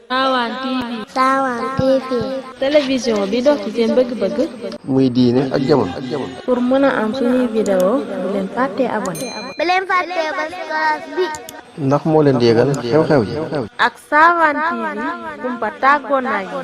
Sawan TV. Sawan TV. télévision bi dox ci seen bëgg-bëgg. muy diine ak jamono. pour mën a am suñuy vidéo bu leen fàttee abonné. bu leen fàttee ba cloche bi. ndax moo leen di yégal xew-xew yi. ak Sawan TV kumpa tàggoon naa yi.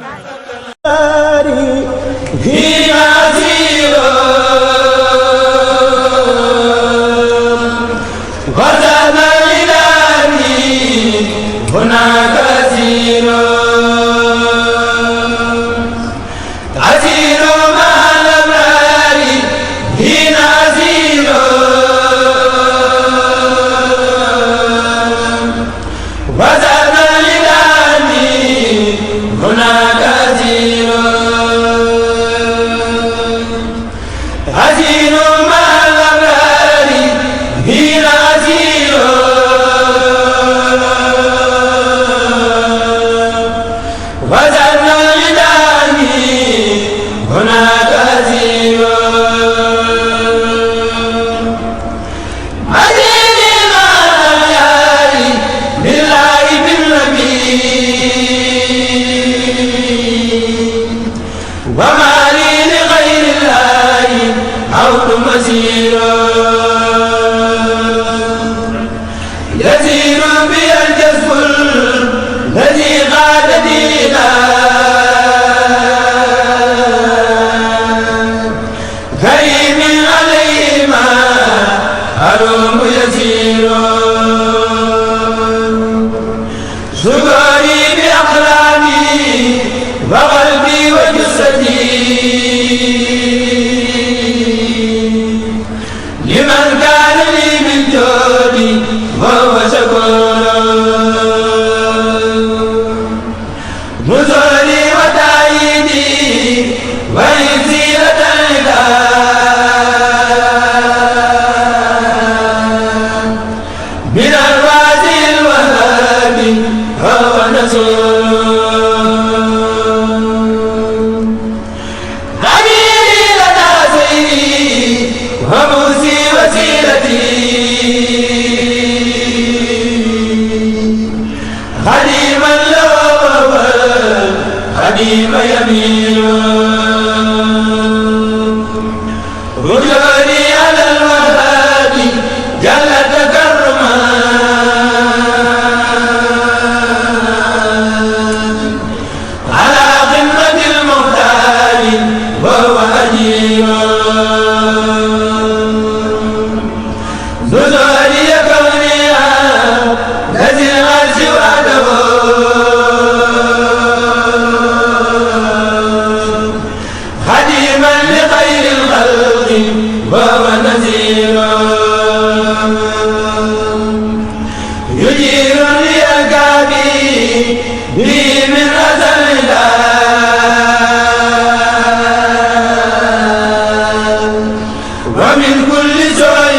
ومن كل سوء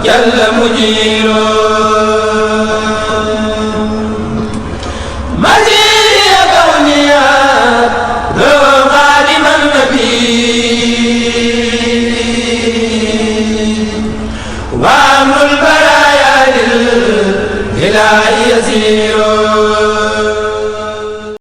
وجل مجير